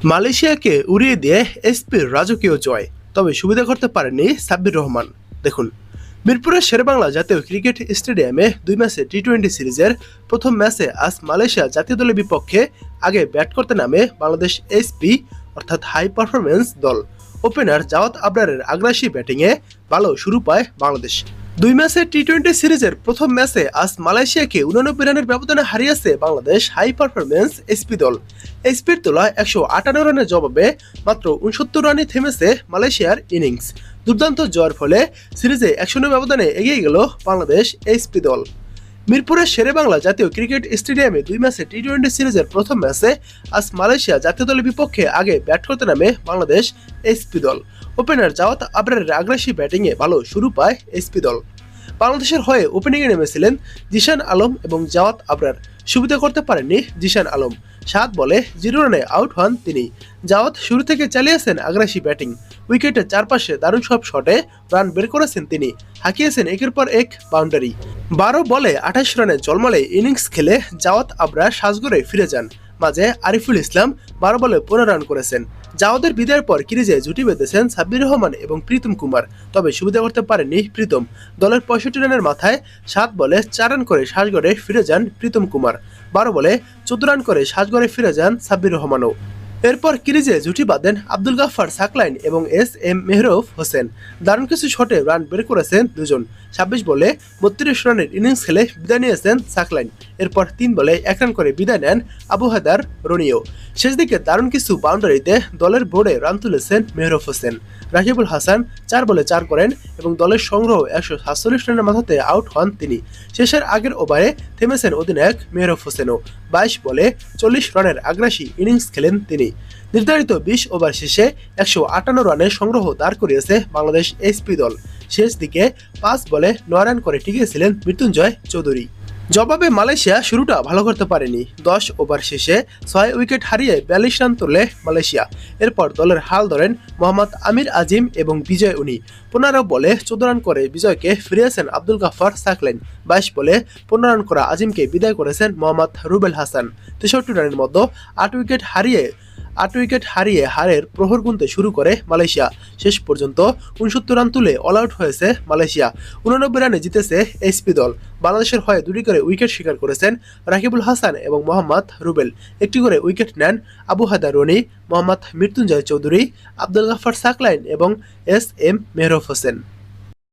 মালয়েশিয়াকে উড়িয়ে দিয়ে এসপির রাজকীয় জয়, তবে সুবিধা করতে পারেননি সাব্বির রহমান। দেখুন, মিরপুরের শেরেবাংলা জাতীয় ক্রিকেট স্টেডিয়ামে 2 ম্যাচে টি-20 সিরিজের প্রথম ম্যাচে আজ মালয়েশিয়া জাতীয় দলের বিপক্ষে আগে ব্যাট করতে নামে বাংলাদেশ এসপি অর্থাৎ হাই পারফরমেন্স দল। ওপেনার জাওয়াত আবরারের আগ্রাসী ব্যাটিংয়ে ভালো শুরু পায় বাংলাদেশ। 2 ম্যাচের টি-20 সিরিজের প্রথম ম্যাচে আজ মালয়েশিয়াকে 89 রানের ব্যবধানে হারিয়েছে বাংলাদেশ হাই পারফরমেন্স এসপি দল। এসপির তোলা 158 রানের জবাবে মাত্র 69 রানে থেমেছে মালয়েশিয়ার ইনিংস। দুর্দান্ত জয়ের ফলে সিরিজে 100 ব্যবধানে এগিয়ে গেল বাংলাদেশ এসপি দল। মিরপুরের শেরেবাংলা জাতীয় ক্রিকেট স্টেডিয়ামে 2 ম্যাচে টি-20 সিরিজের প্রথম ম্যাচে আজ মালয়েশিয়া জাতীয় দলের বিপক্ষে আগে ব্যাট করতে নামে বাংলাদেশ এসপি দল। ওপেনার জাওয়াত আবরারের আগ্রাসী ব্যাটিংয়ে ভালো শুরু পায় এসপি দল। বাংলাদেশের হয়ে ওপেনিংয়ে নেমেছিলেন জিশান আলম এবং জাওয়াত আবরার। সুবিধা করতে পারেননি জিশান আলম। 7 বলে 0 রানে আউট হন তিনি। জাওয়াত শুরু থেকে চালিয়েছেন আগ্রাসী ব্যাটিং। উইকেটের চারপাশে দারুণ সব শটে রান বের করেছেন তিনি। হাঁকিয়েছেন একের পর এক বাউন্ডারি। 12 বলে 28 রানে ঝলমলে ইনিংস খেলে জাওয়াত আবরার সাজঘরে ফিরে যান। মাঝে আরিফুল ইসলাম 12 বলে 15 রান করেছেন। জাওয়াদের বিদায়ের পর ক্রিজে জুটি বেঁধেছেন সাব্বির রহমান এবং প্রীতম কুমার, তবে সুবিধা করতে পারেননি প্রীতম। দলের 65 রানের মাথায় 7 বলে 4 রান করে সাজঘরে ফিরে যান প্রীতম কুমার। 12 বলে 14 রান করে সাজঘরে ফিরে যান সাব্বির রহমানও। এরপর ক্রিজে জুটি বাঁধেন আব্দুল গাফফার সাকলাইন এবং এস.এম. মেহরুফ হোসেন। দারুণ কিছু শটে রান বের করেছেন দুজন। 26 বলে 32 রানের ইনিংস খেলে বিদায় নিয়েছেন সাকলাইন। এরপর 3 বলে 1 রান করে বিদায় নেন আবু হায়দার রনিও। শেষ দিকে দারুণ কিছু বাউন্ডারিতে দলের বোর্ডে রান তুলেছেন মেহরুফ হোসেন। রাকিবুল হাসান 4 বলে 4 করেন এবং দলের সংগ্রহ 147 রানের মাথাতে আউট হন তিনি। শেষের আগের ওভারে থেমেছেন অধিনায়ক মেহরুফ হোসেনও। 22 বলে 40 রানের আগ্রাসী ইনিংস খেলেন তিনি। নির্ধারিত 20 ওভার শেষে 158 রানের সংগ্রহ দাঁড় করিয়েছে বাংলাদেশ এসপি দল। শেষ দিকে 5 বলে 9 রান করে টিকেছিলেন মৃত্যুঞ্জয় চৌধুরী। জবাবে মালয়েশিয়া শুরুটা ভালো করতে পারেনি। 10 ওভার শেষে 6 উইকেট হারিয়ে 42 রান তোলে মালয়েশিয়া। এরপর দলের হাল ধরেন মোহাম্মদ আমির আজিম এবং বিজয় উনি। 15 বলে 14 রান করে বিজয়কে ফিরিয়েছেন আব্দুল গাফফার সাকলাইন। 22 বলে 15 রান করা আজিমকে বিদায় করেছেন মোহাম্মদ রুবেল হাসান। 63 রানের মধ্যে 8 উইকেট হারিয়ে হারের প্রহর গুনতে শুরু করে মালয়েশিয়া। শেষ পর্যন্ত 69 রান তুলে অল আউট হয়েছে মালয়েশিয়া। 89 রানে জিতেছে এসপি দল। বাংলাদেশের হয়ে 2টি করে উইকেট শিকার করেছেন রাকিবুল হাসান এবং মোহাম্মদ রুবেল। 1টি করে উইকেট নেন আবু হায়দার রনি, মোহাম্মদ মৃত্যুঞ্জয় চৌধুরী, আব্দুল গাফফার সাকলাইন এবং এস.এম. মেহরুফ হোসেন।